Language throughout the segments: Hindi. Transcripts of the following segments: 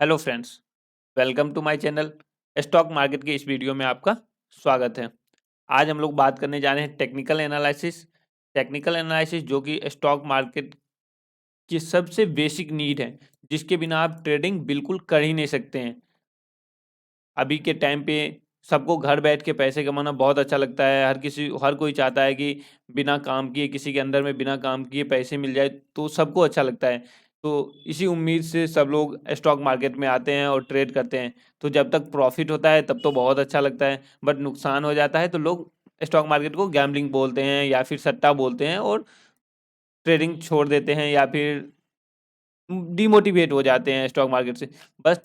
Hello friends, welcome to my channel. Stock market के इस वीडियो में आपका स्वागत है। आज हम लोग बात करने जा रहे हैं टेक्निकल एनालिसिस जो कि स्टॉक मार्केट की सबसे बेसिक नीड है, जिसके बिना आप ट्रेडिंग बिल्कुल कर ही नहीं सकते हैं। अभी के टाइम पे सबको घर बैठ के पैसे कमाना बहुत अच्छा लगता है। हर कोई चाहता है कि बिना काम किए, किसी के अंदर में बिना काम किए पैसे मिल जाए, तो सबको अच्छा लगता है। तो इसी उम्मीद से सब लोग स्टॉक मार्केट में आते हैं और ट्रेड करते हैं। तो जब तक प्रॉफिट होता है तब तो बहुत अच्छा लगता है, बट नुकसान हो जाता है तो लोग स्टॉक मार्केट को गैम्बलिंग बोलते हैं या फिर सट्टा बोलते हैं और ट्रेडिंग छोड़ देते हैं या फिर डिमोटिवेट हो जाते हैं स्टॉक मार्केट से। बस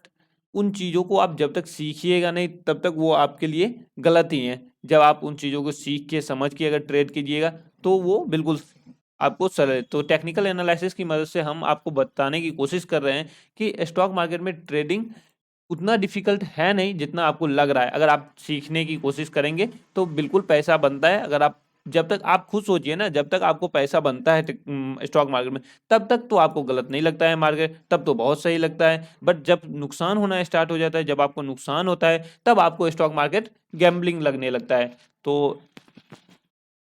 उन चीज़ों को आप जब तक सीखिएगा नहीं तब तक वो आपके लिए गलत ही है। जब आप उन चीज़ों को सीख के समझ के अगर ट्रेड कीजिएगा तो वो बिल्कुल आपको सरल। तो टेक्निकल एनालिसिस की मदद से हम आपको बताने की कोशिश कर रहे हैं कि स्टॉक मार्केट में ट्रेडिंग उतना डिफिकल्ट है नहीं जितना आपको लग रहा है। अगर आप सीखने की कोशिश करेंगे तो बिल्कुल पैसा बनता है। अगर आप जब तक आप खुद सोचिए ना, जब तक आपको पैसा बनता है स्टॉक मार्केट में, तब तक तो आपको गलत नहीं लगता है मार्केट, तब तो बहुत सही लगता है। बट जब नुकसान होना स्टार्ट हो जाता है, जब आपको नुकसान होता है, तब आपको स्टॉक मार्केट गैम्बलिंग लगने लगता है। तो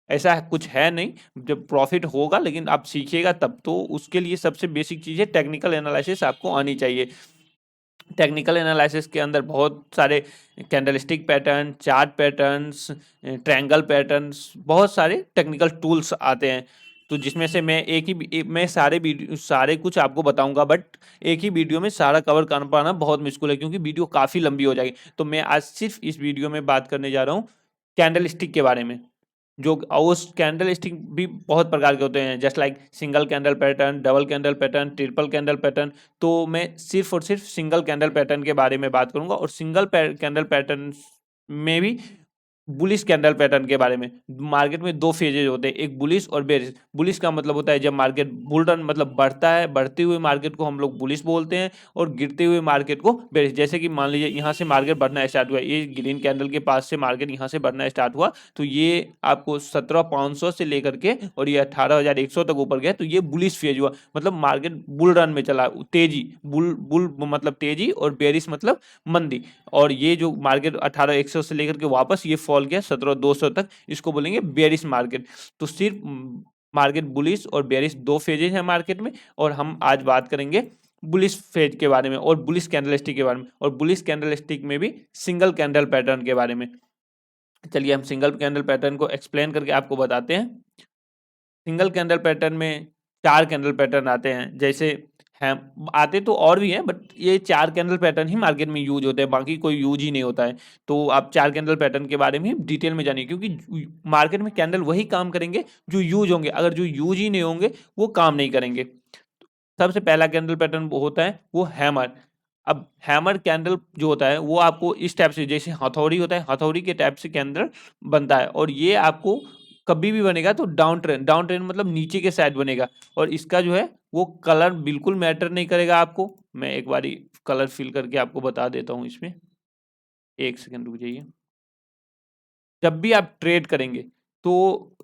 ऐसा कुछ है नहीं, जब प्रॉफिट होगा लेकिन आप सीखिएगा तब। तो उसके लिए सबसे बेसिक चीज़ है टेक्निकल एनालिसिस आपको आनी चाहिए। टेक्निकल एनालिसिस के अंदर बहुत सारे candlestick pattern, chart patterns, triangle patterns, बहुत सारे टेक्निकल टूल्स आते हैं। तो जिसमें से मैं सारे कुछ आपको बताऊंगा, बट एक ही वीडियो में सारा कवर कर पाना बहुत मुश्किल है क्योंकि वीडियो काफ़ी लंबी हो जाएगी। तो मैं आज सिर्फ इस वीडियो में बात करने जा रहा हूँ कैंडलस्टिक के बारे में। जो और उस कैंडल स्टिक भी बहुत प्रकार के होते हैं, just like single candle pattern, double candle pattern, triple candle pattern. तो मैं सिर्फ और सिर्फ सिंगल कैंडल पैटर्न के बारे में बात करूंगा और कैंडल पैटर्न में भी बुलिश कैंडल पैटर्न के बारे में। मार्केट में दो फेजेज होते हैं, एक बुलिश और बेरिश। बुलिश का मतलब होता है जब मार्केट बुल रन मतलब बढ़ता है, बढ़ते हुए मार्केट को हम लोग बुलिश बोलते हैं, और गिरते हुए मार्केट को बेरिश। जैसे कि मान लीजिए यहाँ से मार्केट बढ़ना स्टार्ट हुआ, ये ग्रीन कैंडल के पास से मार्केट यहाँ से बढ़ना स्टार्ट हुआ, तो ये आपको 17,500 से लेकर के और ये 18,100 तक ऊपर गया, तो ये बुलिश फेज हुआ। मतलब मार्केट बुल रन में चला, तेजी, बुल बुल मतलब तेजी और बेरिश मतलब मंदी। और ये जो मार्केट 18,100 से लेकर के वापस ये फॉल गया 17,200 तक, इसको बोलेंगे बेरिश मार्केट। तो सिर्फ मार्केट बुलिश और बेरिश दो फेजेज हैं मार्केट में, और हम आज बात करेंगे बुलिश फेज के बारे में और बुलिश कैंडलस्टिक के बारे में, और बुलिश कैंडलस्टिक में भी सिंगल कैंडल पैटर्न के बारे में। चलिए हम सिंगल कैंडल पैटर्न को एक्सप्लेन करके आपको बताते हैं। सिंगल कैंडल पैटर्न में चार कैंडल पैटर्न आते हैं, जैसे हैं आते तो और भी हैं, बट ये चार कैंडल पैटर्न ही मार्केट में यूज होते हैं, बाकी कोई यूज ही नहीं होता है। तो आप चार कैंडल पैटर्न के बारे में डिटेल में जानिए, क्योंकि मार्केट में कैंडल वही काम करेंगे जो यूज होंगे, अगर जो यूज ही नहीं होंगे वो काम नहीं करेंगे। सबसे पहला कैंडल पैटर्न वो होता है वो हैमर। अब हैमर कैंडल जो होता है वो आपको इस टाइप से, जैसे हथौड़ी होता है, हथौड़ी के टाइप से कैंडल बनता है, और ये आपको कभी भी बनेगा तो डाउन ट्रेंड मतलब नीचे के साइड बनेगा। और इसका जो है वो कलर बिल्कुल मैटर नहीं करेगा आपको। मैं एक बारी कलर फिल करके आपको बता देता हूँ इसमें, एक सेकंड रुक जाइए। जब भी आप ट्रेड करेंगे तो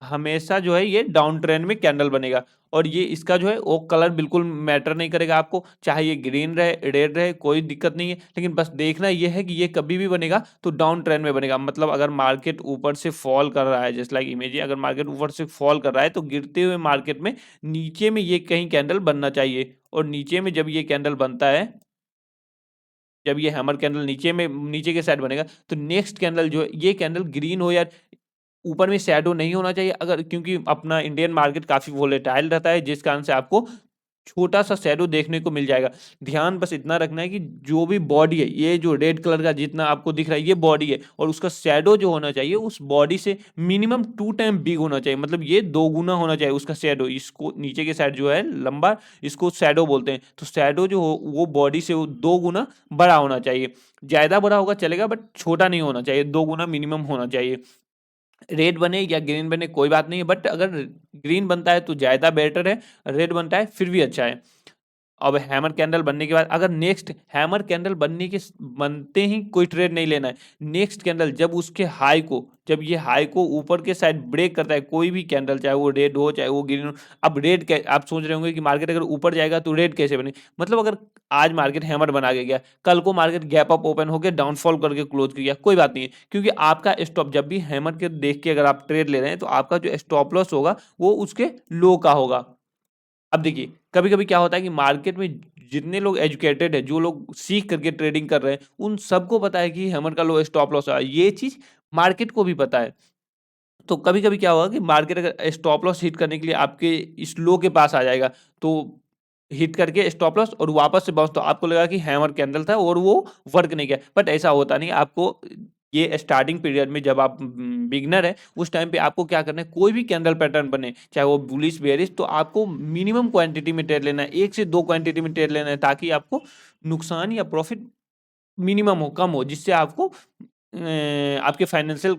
हमेशा जो है ये डाउन ट्रेंड में कैंडल बनेगा, और ये इसका जो है वो कलर बिल्कुल मैटर नहीं करेगा आपको, चाहे ये ग्रीन रहे, रेड रहे, कोई दिक्कत नहीं है। लेकिन बस देखना ये है कि ये कभी भी बनेगा तो डाउन ट्रेंड में बनेगा। मतलब अगर मार्केट ऊपर से फॉल कर रहा है, जस्ट लाइक इमेज, अगर मार्केट ऊपर से फॉल कर रहा है तो गिरते हुए मार्केट में नीचे में ये कहीं कैंडल बनना चाहिए। और नीचे में जब ये कैंडल बनता है, जब ये हैमर कैंडल नीचे के साइड बनेगा, तो नेक्स्ट कैंडल जो है ये कैंडल ग्रीन हो या ऊपर में शैडो नहीं होना चाहिए। अगर क्योंकि अपना इंडियन मार्केट काफ़ी वोलेटाइल रहता है, जिस कारण से आपको छोटा-सा शैडो देखने को मिल जाएगा। ध्यान बस इतना रखना है कि जो भी बॉडी है, ये जो रेड कलर का जितना आपको दिख रहा है, ये बॉडी है, और उसका शैडो जो होना चाहिए उस बॉडी से मिनिमम 2 टाइम बिग होना चाहिए। मतलब ये 2 गुना होना चाहिए उसका शैडो। इसको नीचे के साइड जो है लंबा, इसको शैडो बोलते हैं। तो शैडो जो हो वो बॉडी से वो 2 गुना बड़ा होना चाहिए। ज़्यादा बड़ा होगा चलेगा, बट छोटा नहीं होना चाहिए, 2 गुना मिनिमम होना चाहिए। रेड बने या ग्रीन बने कोई बात नहीं है, बट अगर ग्रीन बनता है तो ज़्यादा बेटर है, रेड बनता है फिर भी अच्छा है। अब हैमर कैंडल बनने के बाद अगर नेक्स्ट हैमर कैंडल बनते ही कोई ट्रेड नहीं लेना है। नेक्स्ट कैंडल जब ये हाई को ऊपर के साइड ब्रेक करता है, कोई भी कैंडल, चाहे वो रेड हो चाहे वो ग्रीन हो। अब आप सोच रहे होंगे कि मार्केट अगर ऊपर जाएगा तो रेड कैसे बने। मतलब अगर आज मार्केट हैमर बना के गया, कल को मार्केट गैप अप ओपन होकर डाउनफॉल करके क्लोज किया, कोई बात नहीं है, क्योंकि आपका स्टॉप जब भी हैमर के देख के अगर आप ट्रेड ले रहे हैं तो आपका जो स्टॉप लॉस होगा वो उसके लो का होगा। अब देखिए, कभी-कभी क्या होता है कि मार्केट में जितने लोग एजुकेटेड हैं, जो लोग सीख करके ट्रेडिंग कर रहे हैं, उन सबको पता है कि हैमर का लो स्टॉप लॉस है। ये चीज़ मार्केट को भी पता है। तो कभी-कभी क्या होगा कि मार्केट अगर स्टॉप लॉस हिट करने के लिए आपके इस लो के पास आ जाएगा, तो हिट करके स्टॉप लॉस और वापस से बाउंस, तो आपको लगा कि हैमर कैंडल था और वो वर्क नहीं किया। बट ऐसा होता नहीं है। आपको ये स्टार्टिंग पीरियड में जब आप बिगिनर हैं, उस टाइम पे आपको क्या करना है, कोई भी कैंडल पैटर्न बने, चाहे वो बुलिश बेयरिश, तो आपको मिनिमम क्वांटिटी में ट्रेड लेना है, 1 से 2 क्वांटिटी में ट्रेड लेना है, ताकि आपको नुकसान या प्रॉफिट मिनिमम हो, कम हो, जिससे आपको आपके फाइनेंशियल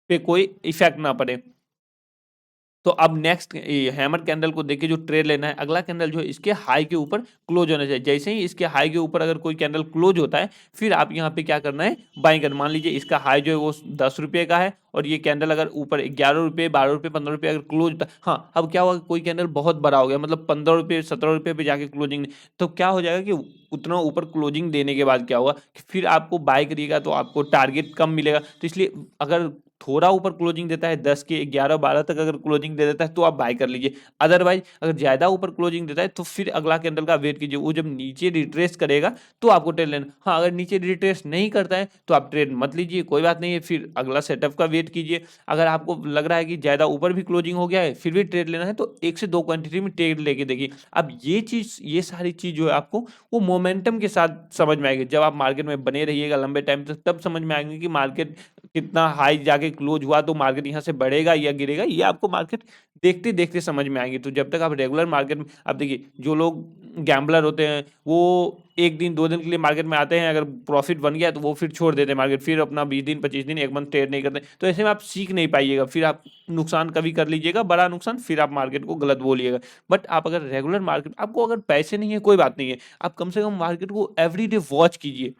पे कोई इफेक्ट ना पड़े। तो अब नेक्स्ट हैमर कैंडल को देख के जो ट्रेड लेना है, अगला कैंडल जो है इसके हाई के ऊपर क्लोज होना चाहिए। जैसे ही इसके हाई के ऊपर अगर कोई कैंडल क्लोज होता है, फिर आप यहाँ पे क्या करना है, बाइंग करना। मान लीजिए इसका हाई जो है वो 10 रुपये का है और ये कैंडल अगर ऊपर 11 रुपये, 12 रुपये, 15 रुपये अगर क्लोज होता है, हाँ, अब क्या होगा, कोई कैंडल बहुत बड़ा हो गया, मतलब 15 रुपये, 17 रुपये पे जाके क्लोजिंग, तो क्या हो जाएगा कि उतना ऊपर क्लोजिंग देने के बाद क्या होगा कि फिर आपको बाय करिएगा तो आपको टारगेट कम मिलेगा। तो इसलिए अगर थोड़ा ऊपर क्लोजिंग देता है, 10 के 11 12 तक अगर क्लोजिंग दे देता है तो आप बाय कर लीजिए। अदरवाइज अगर ज़्यादा ऊपर क्लोजिंग देता है तो फिर अगला कैंडल का वेट कीजिए, वो जब नीचे रिट्रेस करेगा तो आपको ट्रेड लेना। हाँ, अगर नीचे रिट्रेस नहीं करता है तो आप ट्रेड मत लीजिए, कोई बात नहीं है, फिर अगला सेटअप का वेट कीजिए। अगर आपको लग रहा है कि ज़्यादा ऊपर भी क्लोजिंग हो गया है फिर भी ट्रेड लेना है, तो 1 से 2 क्वांटिटी में ट्रेड लेके देखिए। अब ये सारी चीज़ जो है आपको वो मोमेंटम के साथ समझ में आएगी। जब आप मार्केट में बने रहिएगा लंबे टाइम तक, तब समझ में आएंगे कि मार्केट कितना हाई जाके क्लोज हुआ, तो मार्केट यहाँ से बढ़ेगा या गिरेगा, ये आपको मार्केट देखते देखते समझ में आएंगे। तो जब तक आप रेगुलर मार्केट में, आप देखिए जो लोग गैम्बलर होते हैं वो 1 दिन 2 दिन के लिए मार्केट में आते हैं, अगर प्रॉफिट बन गया तो वो फिर छोड़ देते हैं मार्केट, फिर अपना 20 दिन 25 दिन 1 मंथ ट्रेड नहीं करते। तो ऐसे में आप सीख नहीं पाइएगा, फिर आप नुकसान कभी कर लीजिएगा, बड़ा नुकसान, फिर आप मार्केट को गलत बोलिएगा। बट आप अगर रेगुलर मार्केट, आपको अगर पैसे नहीं है कोई बात नहीं है, आप कम से कम मार्केट को एवरीडे वॉच कीजिए।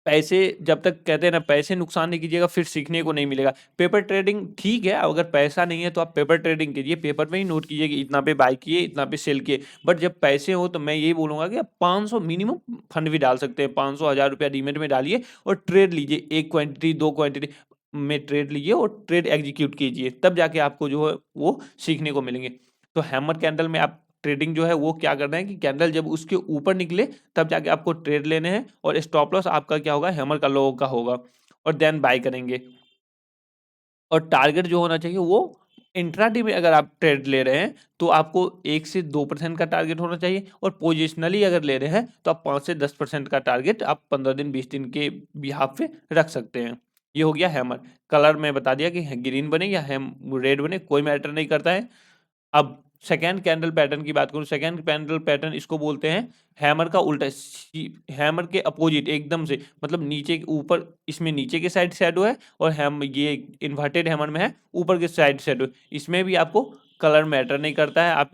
पैसे जब तक, कहते हैं ना, पैसे नुकसान नहीं कीजिएगा फिर सीखने को नहीं मिलेगा। पेपर ट्रेडिंग ठीक है, अगर पैसा नहीं है तो आप पेपर ट्रेडिंग कीजिए, पेपर में ही नोट कीजिए कि इतना पे बाय किए, इतना पे सेल किए। बट जब पैसे हो तो मैं यही बोलूंगा कि आप 500 मिनिमम फंड भी डाल सकते हैं, 500 1000 रुपया डीमेट में डालिए और ट्रेड लीजिए, 1 क्वांटिटी 2 क्वांटिटी में ट्रेड लीजिए और ट्रेड एग्जीक्यूट कीजिए, तब जाके आपको जो है वो सीखने को मिलेंगे। तो हैमर कैंडल में आप ट्रेडिंग जो है वो क्या करना है कि कैंडल जब उसके ऊपर निकले तब जाके आपको ट्रेड लेने हैं, और स्टॉप लॉस आपका क्या होगा, हैमर का लो का होगा, और देन बाय करेंगे। और टारगेट जो होना चाहिए वो इंट्राडे में अगर आप ट्रेड ले रहे हैं तो आपको 1 से 2% का टारगेट होना चाहिए, और पोजिशनली अगर ले रहे हैं तो आप 5 से 10% का टारगेट आप 15 दिन 20 दिन के बिहाफ पे रख सकते हैं। ये हो गया हैमर। कलर में बता दिया कि ग्रीन बने या हैम रेड बने, कोई मैटर नहीं करता है। अब सेकंड कैंडल पैटर्न की बात करूं, सेकंड कैंडल पैटर्न इसको बोलते हैं हैमर का उल्टा, हैमर के अपोजिट एकदम से, मतलब नीचे ऊपर, इसमें नीचे के साइड शैडो है, और हैम ये इन्वर्टेड हैमर में है ऊपर के साइड शैडो। इसमें भी आपको कलर मैटर नहीं करता है, आप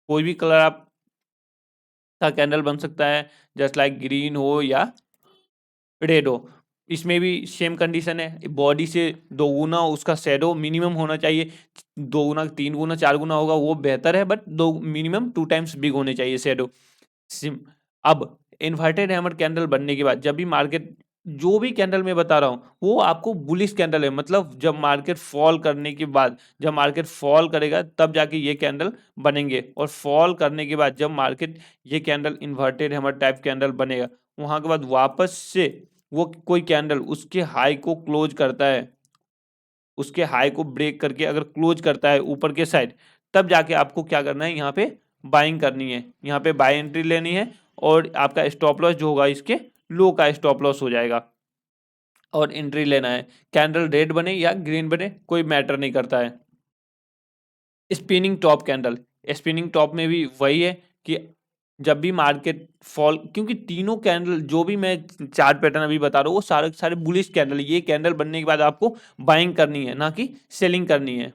कोई भी कलर आप का कैंडल बन सकता है, जस्ट लाइक ग्रीन हो या रेड हो। इसमें भी सेम कंडीशन है, बॉडी से 2 गुना उसका शैडो मिनिमम होना चाहिए। 2 गुना 3 गुना 4 गुना होगा वो बेहतर है, बट दो मिनिमम 2 टाइम्स बिग होने चाहिए शैडो। सिम अब इन्वर्टेड हैमर कैंडल बनने के बाद जब भी मार्केट, जो भी कैंडल मैं बता रहा हूँ वो आपको बुलिश कैंडल है, मतलब जब मार्केट फॉल करने के बाद, जब मार्केट फॉल करेगा तब जाके ये कैंडल बनेंगे, और फॉल करने के बाद जब मार्केट ये candle inverted hammer type candle बनेगा, वहां के बाद वापस से वो कोई कैंडल उसके हाई को क्लोज करता है, उसके हाई को ब्रेक करके अगर क्लोज करता है ऊपर के साइड, तब जाके आपको क्या करना है, यहाँ पे बाइंग करनी है, यहाँ पे बाय एंट्री लेनी है, और आपका स्टॉप लॉस जो होगा इसके लो का स्टॉप लॉस हो जाएगा, और एंट्री लेना है। कैंडल रेड बने या ग्रीन बने कोई मैटर नहीं करता है। Spinning top candle, spinning top में भी वही है कि जब भी मार्केट फॉल, क्योंकि तीनों कैंडल जो भी मैं चार्ट पैटर्न अभी बता रहा हूँ वो सारे सारे बुलिश कैंडल, ये कैंडल बनने के बाद आपको बाइंग करनी है, ना कि सेलिंग करनी है।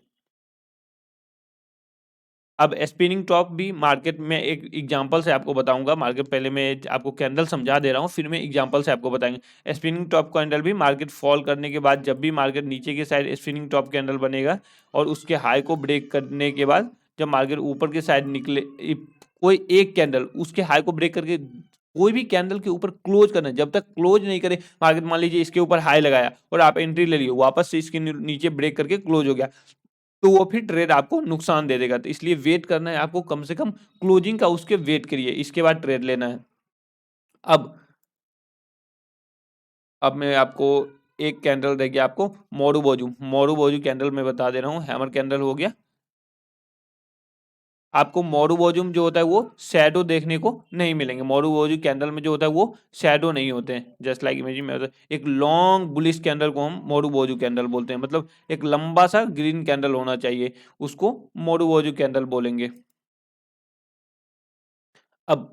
अब स्पिनिंग टॉप भी मार्केट में एक एग्जांपल से आपको बताऊंगा। मार्केट पहले मैं आपको कैंडल समझा दे रहा हूँ, फिर मैं एग्जांपल से आपको बताएंगे। स्पिनिंग टॉप कैंडल भी मार्केट फॉल करने के बाद जब भी मार्केट नीचे की साइड स्पिनिंग टॉप कैंडल बनेगा और उसके हाई को ब्रेक करने के बाद जब मार्केट ऊपर की साइड निकले, कोई एक कैंडल उसके हाई को ब्रेक करके कोई भी कैंडल के ऊपर क्लोज करना है, जब तक क्लोज नहीं करे मार्केट, मान लीजिए इसके ऊपर हाई लगाया और आप एंट्री ले लिए, वापस से इसके नीचे ब्रेक करके क्लोज हो गया, तो वो फिर ट्रेड आपको नुकसान दे देगा। तो इसलिए वेट करना है आपको कम से कम क्लोजिंग का, उसके वेट करिए, इसके बाद ट्रेड लेना है। अब मैं आपको एक कैंडल देगी आपको मोरू बोजू कैंडल मैं बता दे रहा हूँ। हैमर कैंडल हो गया। आपको मोरू जो होता है वो शैडो देखने को नहीं मिलेंगे। मोरू कैंडल में जो होता है वो शैडो नहीं होते हैं। जस्ट लाइक इमेजिन में होता है एक लॉन्ग बुलिश कैंडल को हम मोरू कैंडल बोलते हैं, मतलब एक लंबा सा ग्रीन कैंडल होना चाहिए, उसको मोरू कैंडल बोलेंगे। अब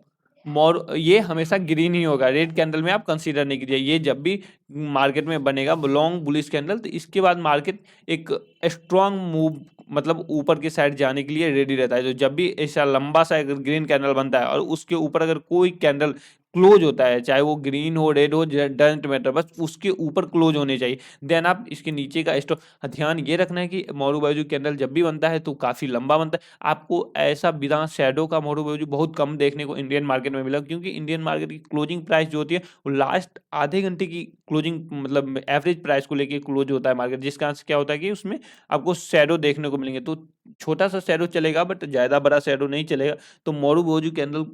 ये हमेशा ग्रीन ही होगा, रेड कैंडल में आप कंसीडर नहीं कीजिए। ये जब भी मार्केट में बनेगा लॉन्ग बुलिश कैंडल, तो इसके बाद मार्केट एक स्ट्रांग मूव, मतलब ऊपर की साइड जाने के लिए रेडी रहता है। तो जब भी ऐसा लंबा सा अगर ग्रीन कैंडल बनता है और उसके ऊपर अगर कोई कैंडल क्लोज होता है, चाहे वो ग्रीन हो रेड हो, डजेंट मैटर, बस उसके ऊपर क्लोज होने चाहिए। देन आप इसके नीचे का स्टॉक, ध्यान ये रखना है कि मोरू कैंडल जब भी बनता है तो काफी लंबा बनता है। आपको ऐसा बिना शैडो का मोरू बहुत कम देखने को इंडियन मार्केट में मिला, क्योंकि इंडियन मार्केट की क्लोजिंग प्राइस जो होती है वो लास्ट आधे घंटे की क्लोजिंग, मतलब एवरेज प्राइस को लेके क्लोज होता है मार्केट, जिस कारण से क्या होता है कि उसमें आपको शैडो देखने को मिलेंगे। तो छोटा सा शैडो चलेगा बट ज्यादा बड़ा शैडो नहीं चलेगा। तो मोरू कैंडल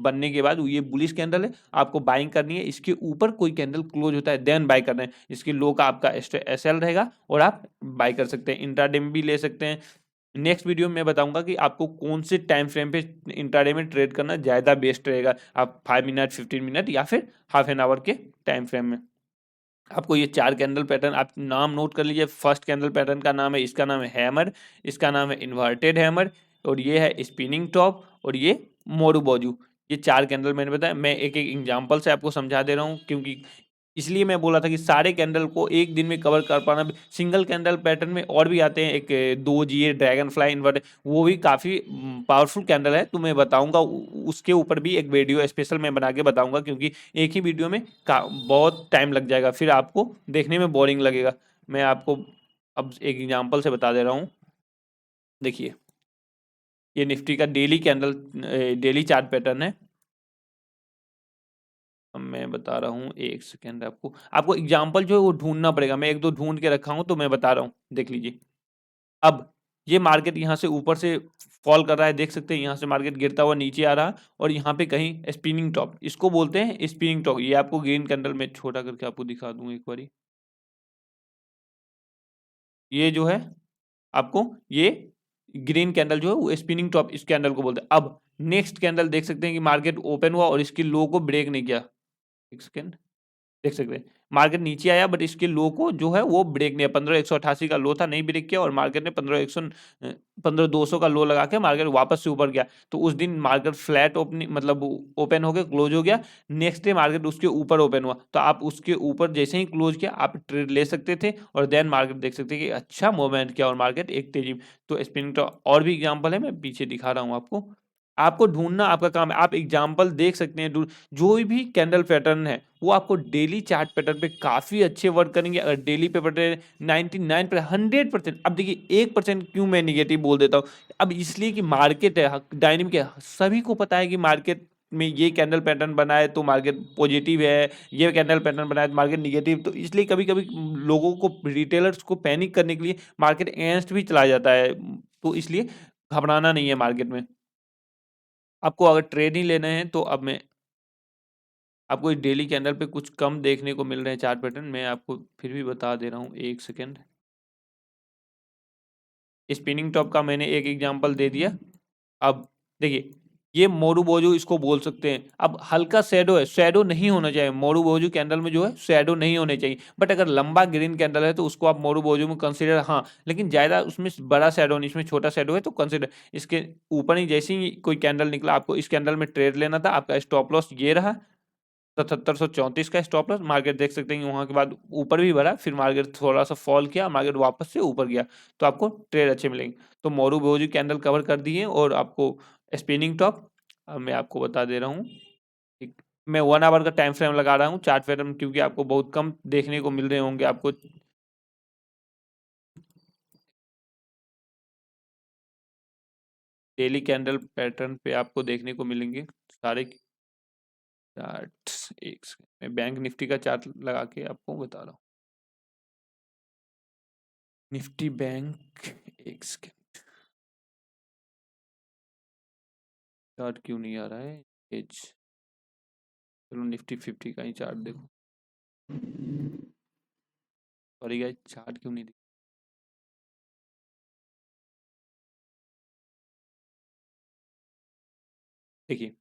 बनने के बाद ये बुलिश कैंडल है, आपको बाइंग करनी है। इसके ऊपर कोई कैंडल क्लोज होता है देन बाय करना है। इसके लो का आपका एसएल रहेगा और आप बाय कर सकते हैं, इंट्राडे में भी ले सकते हैं। नेक्स्ट वीडियो में बताऊंगा कि आपको कौन से टाइम फ्रेम पे इंट्राडे में ट्रेड करना ज़्यादा बेस्ट रहेगा, आप 5 मिनट 15 मिनट या फिर हाफ एन आवर के टाइम फ्रेम में। आपको ये 4 कैंडल पैटर्न, आप नाम नोट कर लीजिए। फर्स्ट कैंडल पैटर्न का नाम है, इसका नाम है हैमर, इसका नाम है इन्वर्टेड हैमर, और ये है स्पिनिंग टॉप, और ये मोरू। ये 4 कैंडल मैंने बताया। मैं एक एक एग्जांपल से आपको समझा दे रहा हूँ, क्योंकि इसलिए मैं बोला था कि सारे कैंडल को एक दिन में कवर कर पाना। सिंगल कैंडल पैटर्न में और भी आते हैं, एक 2 GA ड्रैगन फ्लाई इन्वर्ट, वो भी काफ़ी पावरफुल कैंडल है। तो मैं बताऊंगा उसके ऊपर भी एक वीडियो स्पेशल मैं बना के बताऊंगा, क्योंकि एक ही वीडियो में बहुत टाइम लग जाएगा, फिर आपको देखने में बोरिंग लगेगा। मैं आपको अब एक एग्जाम्पल से बता दे रहा हूँ। देखिए, ये निफ्टी का daily candle, daily chart pattern है। अब मैं बता रहा हूँ, एक सेकेंड, आपको एग्जाम्पल जो है वो ढूंढना पड़ेगा। मैं एक दो ढूंढ के रखा हूँ तो मैं बता रहा हूँ, देख लीजिए। अब ये मार्केट यहाँ से ऊपर से फॉल कर रहा है, देख सकते हैं, यहाँ से मार्केट गिरता हुआ नीचे आ रहा है, और यहाँ पे कहीं स्पिनिंग टॉप, इसको बोलते हैं स्पिनिंग टॉप। ये आपको ग्रीन कैंडल में छोटा करके आपको दिखा दूं एक बारी। ये जो है आपको, ये ग्रीन कैंडल जो है वो स्पिनिंग टॉप, इस कैंडल को बोलते हैं। अब नेक्स्ट कैंडल देख सकते हैं कि मार्केट ओपन हुआ और इसकी लो को ब्रेक नहीं किया। एक सेकेंड, देख सकते हैं मार्केट नीचे आया बट इसके लो को जो है वो ब्रेक नहीं है। 15,188 का लो था, नहीं ब्रेक किया, और मार्केट ने 15,200 का लो लगा के मार्केट वापस से ऊपर गया। तो उस दिन मार्केट फ्लैट ओपनिंग, मतलब ओपन हो गया, क्लोज हो गया। नेक्स्ट डे मार्केट उसके ऊपर ओपन हुआ, तो आप उसके ऊपर जैसे ही क्लोज किया आप ट्रेड ले सकते थे, और देन मार्केट देख सकते हैं कि अच्छा मूवमेंट किया और मार्केट एक तेजी में। तो स्पिनिंग तो और भी एग्जाम्पल है, मैं पीछे दिखा रहा हूँ आपको। आपको ढूंढना आपका काम है, आप एग्जाम्पल देख सकते हैं। जो भी कैंडल पैटर्न है वो आपको डेली चार्ट पैटर्न पे काफी अच्छे वर्क करेंगे। अगर डेली पे पैटर्न 99% 100%, अब देखिए 1% क्यों मैं निगेटिव बोल देता हूँ, अब इसलिए कि मार्केट है, डायनेमिक है, सभी को पता है कि मार्केट में ये कैंडल पैटर्न बना है तो मार्केट पॉजिटिव है, ये कैंडल पैटर्न बना है तो मार्केट निगेटिव। तो इसलिए कभी कभी लोगों को, रिटेलर्स को पैनिक करने के लिए मार्केट अगेंस्ट भी चला जाता है। तो इसलिए घबराना नहीं है मार्केट में। आपको अगर ट्रेड ही लेना है तो अब मैं आपको डेली कैंडल पे कुछ कम देखने को मिल रहे हैं चार्ट पैटर्न, मैं आपको फिर भी बता दे रहा हूँ, एक सेकेंड। स्पिनिंग टॉप का मैंने एक एग्जांपल दे दिया। अब देखिए, ये मोरू इसको बोल सकते हैं। अब हल्का शैडो है, शैडो नहीं होना चाहिए मोरू कैंडल में, जो है शैडो नहीं होने चाहिए। बट अगर लंबा ग्रीन कैंडल है तो उसको आप मोरू में कंसीडर, हाँ, लेकिन ज़्यादा उसमें बड़ा शैडो नहीं, इसमें छोटा शैडो है तो कंसीडर। इसके ऊपर ही जैसे ही कोई कैंडल निकला, आपको इस कैंडल में ट्रेड लेना था, आपका स्टॉप लॉस ये रहा। 7734 का स्टॉप लॉस। मार्केट देख सकते हैं वहां के बाद ऊपर भी बढ़ा, फिर मार्केट थोड़ा सा फॉल किया, मार्केट वापस से ऊपर गया, तो आपको ट्रेड अच्छे मिलेंगे। तो मोरू बोजी कैंडल कवर कर दिए और आपको स्पिनिंग टॉप। अब मैं आपको बता दे रहा हूँ, मैं 1 आवर का टाइम फ्रेम लगा रहा हूँ चार्ट पैटर्न, क्योंकि आपको बहुत कम देखने को मिल रहे होंगे आपको। डेली कैंडल पैटर्न पे आपको देखने को मिलेंगे सारे चार्ट। एक सेकंड, मैं बैंक निफ्टी का चार्ट लगा के आपको बता रहा हूँ। निफ्टी बैंक, एक सेकंड, चार्ट क्यों नहीं आ रहा है एज। चलो निफ्टी 50 का ही चार्ट देखो। सॉरी गाइस, चार्ट क्यों नहीं देखिए।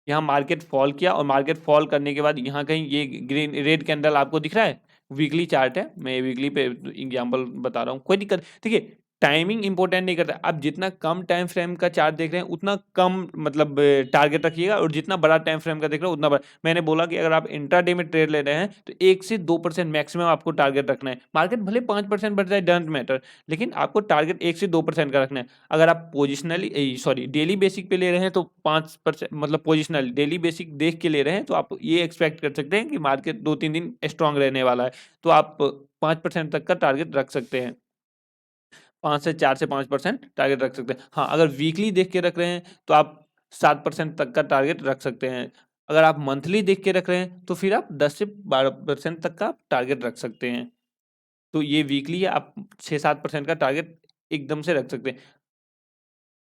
यहाँ मार्केट फॉल किया और मार्केट फॉल करने के बाद यहाँ कहीं ये ग्रीन रेड कैंडल आपको दिख रहा है। वीकली चार्ट है, मैं वीकली पे एग्जांपल बता रहा हूँ, कोई दिक्कत देखिए। टाइमिंग इंपॉर्टेंट नहीं करता, आप जितना कम टाइम फ्रेम का चार्ट देख रहे हैं उतना कम मतलब टारगेट रखिएगा, और जितना बड़ा टाइम फ्रेम का देख रहे हो उतना बड़ा। मैंने बोला कि अगर आप इंट्राडे में ट्रेड ले रहे हैं तो 1 से 2% मैक्सिमम आपको टारगेट रखना है। मार्केट भले 5% बढ़ जाए, डोंट मैटर, लेकिन आपको टारगेट 1 से 2% का रखना है। अगर आप पोजिशनली सॉरी डेली बेसिक पे ले रहे हैं तो 5%, मतलब पोजिशनल डेली बेसिक देख के ले रहे हैं, तो आप ये एक्सपेक्ट कर सकते हैं कि मार्केट 2-3 दिन स्ट्रांग रहने वाला है, तो आप 5% तक का टारगेट रख सकते हैं। 4 से 5% टारगेट रख सकते हैं। हाँ, अगर वीकली देख के रख रहे हैं तो आप 7% तक का टारगेट रख सकते हैं। अगर आप मंथली देख के रख रहे हैं तो फिर आप 10 से 12% तक का टारगेट रख सकते हैं। तो ये वीकली है, आप 6-7% का टारगेट एकदम से रख सकते हैं।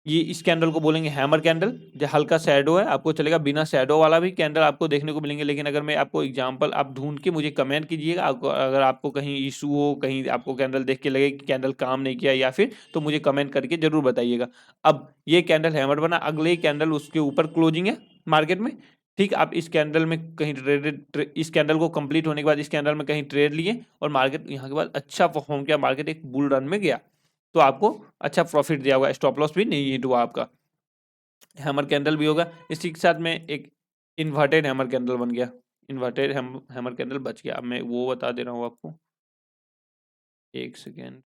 ये इस कैंडल को बोलेंगे हैमर कैंडल, जो हल्का शैडो है आपको चलेगा, बिना शैडो वाला भी कैंडल आपको देखने को मिलेंगे। लेकिन अगर मैं आपको एग्जांपल आप ढूंढ के मुझे कमेंट कीजिएगा, आपको अगर आपको कहीं इशू हो, कहीं आपको कैंडल देख के लगे कि कैंडल काम नहीं किया या फिर, तो मुझे कमेंट करके जरूर बताइएगा। अब ये कैंडल हैमर बना, अगले ही कैंडल उसके ऊपर क्लोजिंग है मार्केट में। ठीक, आप इस कैंडल में कहीं इस कैंडल को कंप्लीट होने के बाद इस कैंडल में कहीं ट्रेड लिए और मार्केट यहाँ के बाद अच्छा परफॉर्म किया, मार्केट एक बुल रन में गया, तो आपको अच्छा प्रॉफिट दिया होगा, स्टॉप लॉस भी नहीं हिट हुआ आपका। हैमर कैंडल भी होगा, इसी के साथ में एक इन्वर्टेड हैमर कैंडल बन गया। इन्वर्टेड हैमर कैंडल बच गया। अब मैं वो बता दे रहा हूँ आपको, एक सेकेंड।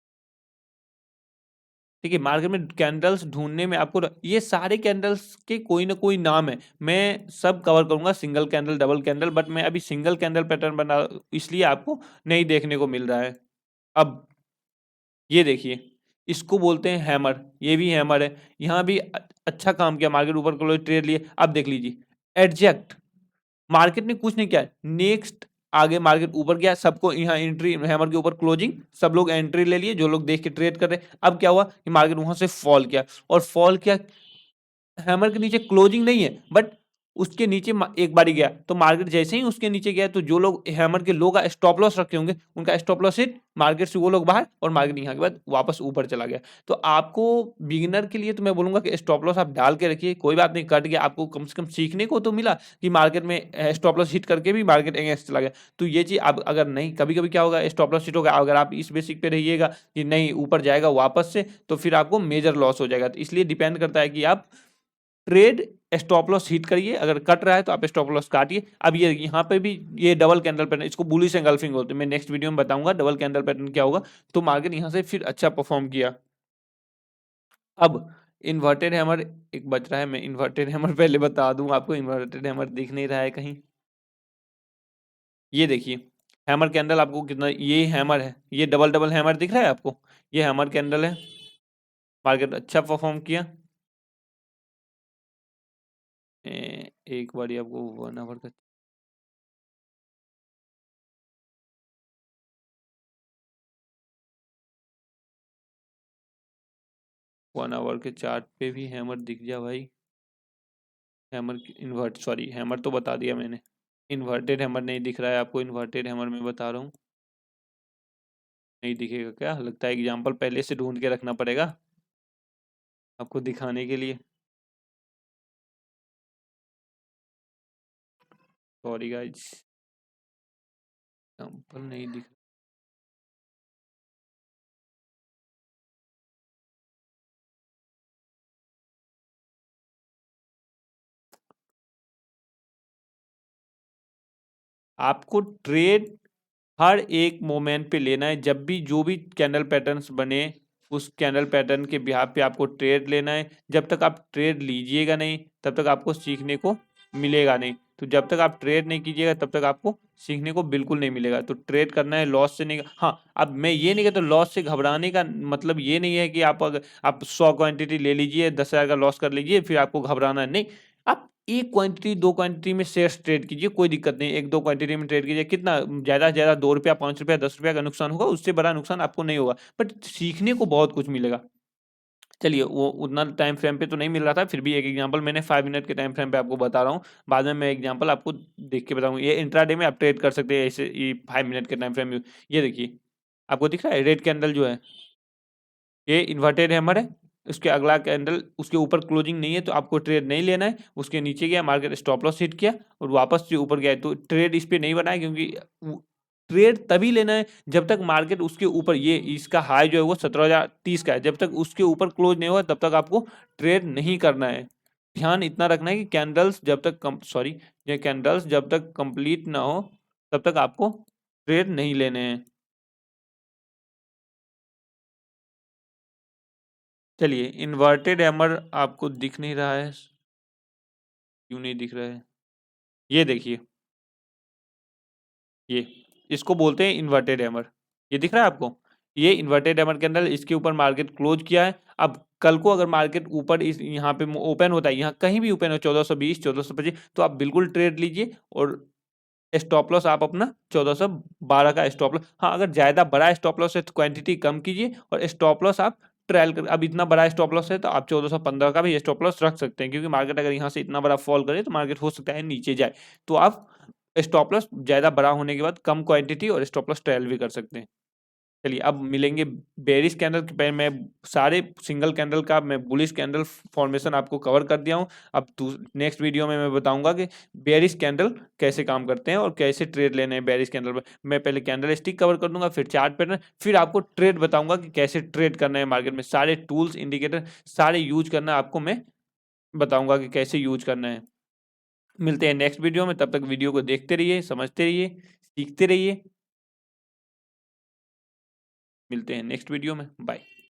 देखिए, मार्केट में कैंडल्स ढूंढने में आपको ये सारे कैंडल्स के कोई ना कोई नाम है, मैं सब कवर करूंगा, single candle, double candle, but मैं अभी सिंगल कैंडल पैटर्न बना, इसलिए आपको नहीं देखने को मिल रहा है। अब ये देखिए, इसको बोलते हैं हैमर, ये भी हैमर है, यहाँ भी अच्छा काम किया, मार्केट ऊपर क्लोज ट्रेड लिए। अब देख लीजिए एडजेक्ट, मार्केट ने कुछ नहीं किया, नेक्स्ट आगे मार्केट ऊपर गया, सबको यहाँ एंट्री, हैमर के ऊपर क्लोजिंग, सब लोग एंट्री ले लिए जो लोग देख के ट्रेड कर रहे। अब क्या हुआ कि मार्केट वहां से फॉल किया, और फॉल किया, हैमर के नीचे क्लोजिंग नहीं है, बट उसके नीचे एक बारी गया, तो मार्केट जैसे ही उसके नीचे गया, तो जो लोग हैमर के लो का स्टॉप लॉस रखे होंगे उनका स्टॉप लॉस हिट, मार्केट से वो लोग बाहर, और मार्केट यहाँ के बाद वापस ऊपर चला गया। तो आपको बिगिनर के लिए तो मैं बोलूंगा कि स्टॉप लॉस आप डाल के रखिए, कोई बात नहीं, कट गया, आपको कम से कम सीखने को तो मिला कि मार्केट में स्टॉप लॉस हिट करके भी मार्केट अगेंस्ट चला गया। तो ये चीज आप अगर नहीं, कभी कभी क्या होगा, स्टॉप लॉस हिट होगा, अगर आप इस बेसिक पे रहिएगा कि नहीं ऊपर जाएगा वापस से, तो फिर आपको मेजर लॉस हो जाएगा। तो इसलिए डिपेंड करता है कि आप ट्रेड स्टॉप लॉस हिट करिए, अगर कट रहा है तो आप स्टॉप लॉस काटिए। अब ये यहाँ पे भी ये डबल कैंडल पैटर्न, इसको बुलिश एंगल्फिंग बोलते हैं, मैं नेक्स्ट वीडियो में बताऊंगा डबल कैंडल पैटर्न क्या होगा। तो मार्केट यहाँ से फिर अच्छा परफॉर्म किया। अब इन्वर्टेड हैमर एक बच रहा है, मैं इन्वर्टेड हैमर पहले बता दूं आपको, इन्वर्टेड हैमर दिख नहीं रहा है कहीं। ये देखिए हैमर कैंडल आपको कितना, ये हैमर है, ये डबल डबल हैमर दिख रहा है आपको, ये हैमर कैंडल है, मार्केट अच्छा परफॉर्म किया। एक बार आपको 1 आवर का, 1 आवर के चार्ट पे भी हैमर दिख जा भाई। हैमर इन्वर्ट, सॉरी हैमर तो बता दिया मैंने, इन्वर्टेड हैमर नहीं दिख रहा है आपको, इन्वर्टेड हैमर मैं बता रहा हूँ। नहीं दिखेगा क्या, लगता है एग्जाम्पल पहले से ढूंढ के रखना पड़ेगा आपको दिखाने के लिए। सॉरी गाइज, एग्जाम्पल नहीं दिख आपको ट्रेड हर एक मोमेंट पे लेना है। जब भी जो भी कैंडल पैटर्न्स बने उस कैंडल पैटर्न के बिहाफ पे आपको ट्रेड लेना है। जब तक आप ट्रेड लीजिएगा नहीं तब तक आपको सीखने को मिलेगा नहीं। तो जब तक आप ट्रेड नहीं कीजिएगा तब तक आपको सीखने को बिल्कुल नहीं मिलेगा। तो ट्रेड करना है, लॉस से नहीं। हाँ, अब मैं ये नहीं कहता लॉस से घबराने का मतलब ये नहीं है कि आप अगर आप 100 क्वांटिटी ले लीजिए, 10,000 का लॉस कर लीजिए, फिर आपको घबराना है, नहीं। आप एक क्वांटिटी, दो क्वांटिटी में शेयर्स ट्रेड कीजिए, कोई दिक्कत नहीं। एक दो क्वांटिटी में ट्रेड कीजिए, कितना ज़्यादा से ज़्यादा 2 रुपया, 5 रुपया, 10 रुपया का नुकसान होगा, उससे बड़ा नुकसान आपको नहीं होगा, बट सीखने को बहुत कुछ मिलेगा। चलिए, वो उतना टाइम फ्रेम पे तो नहीं मिल रहा था, फिर भी एक एग्जांपल मैंने 5 मिनट के टाइम फ्रेम पे आपको बता रहा हूँ। बाद में मैं एग्जांपल आपको देख के बताऊंगा। ये इंट्राडे में आप ट्रेड कर सकते हैं ऐसे, ये 5 मिनट के टाइम फ्रेम में। ये देखिए, आपको दिख रहा है रेड कैंडल जो है, ये इन्वर्टेड हैमर है। उसके अगला कैंडल उसके ऊपर क्लोजिंग नहीं है तो आपको ट्रेड नहीं लेना है। उसके नीचे गया, मार्केट स्टॉप लॉस हिट किया और वापस से ऊपर गया, तो ट्रेड इस पे नहीं बना है, क्योंकि ट्रेड तभी लेना है जब तक मार्केट उसके ऊपर, ये इसका हाई जो है वो 17,030 का है, जब तक उसके ऊपर क्लोज नहीं हुआ तब तक आपको ट्रेड नहीं करना है। ध्यान इतना रखना है कि कैंडल्स जब तक ये कैंडल्स जब तक कंप्लीट ना हो तब तक आपको ट्रेड नहीं लेने हैं। चलिए, इन्वर्टेड हैमर आपको दिख नहीं रहा है, क्यों नहीं दिख रहा है? ये देखिए, ये इसको बोलते हैं इन्वर्टेड हैमर। ये दिख रहा है आपको? ये इन्वर्टेड हैमर के अंदर इसके ऊपर मार्केट क्लोज किया है। अब कल को अगर मार्केट ऊपर इस यहाँ पे ओपन होता है, यहाँ कहीं भी ओपन हो 1420, 1425, तो आप बिल्कुल ट्रेड लीजिए और स्टॉप लॉस आप अपना 1412 का स्टॉप लॉस। हाँ, अगर ज़्यादा बड़ा स्टॉप लॉस है तो क्वांटिटी कम कीजिए और स्टॉप लॉस आप ट्रायल कर। अब इतना बड़ा स्टॉप लॉस है तो आप 1415 का भी स्टॉप लॉस रख सकते हैं, क्योंकि मार्केट अगर यहाँ से इतना बड़ा फॉल करे तो मार्केट हो सकता है नीचे जाए। तो आप स्टॉप लॉस ज़्यादा बड़ा होने के बाद कम क्वांटिटी और स्टॉप लॉस ट्रायल भी कर सकते हैं। चलिए, अब मिलेंगे बेरिश कैंडल के पे। मैं सारे सिंगल कैंडल का मैं बुलिश कैंडल फॉर्मेशन आपको कवर कर दिया हूँ। अब नेक्स्ट वीडियो में मैं बताऊंगा कि बेरिश कैंडल कैसे काम करते हैं और कैसे ट्रेड लेने हैं बेरिश कैंडल पर। मैं पहले कैंडल स्टिक कवर कर दूंगा, फिर चार्ट पैटर्न, फिर आपको ट्रेड बताऊंगा कि कैसे ट्रेड करना है मार्केट में। सारे टूल्स, इंडिकेटर सारे यूज करना आपको मैं बताऊंगा कि कैसे यूज करना है। मिलते हैं नेक्स्ट वीडियो में, तब तक वीडियो को देखते रहिए, समझते रहिए, सीखते रहिए। मिलते हैं नेक्स्ट वीडियो में, बाय।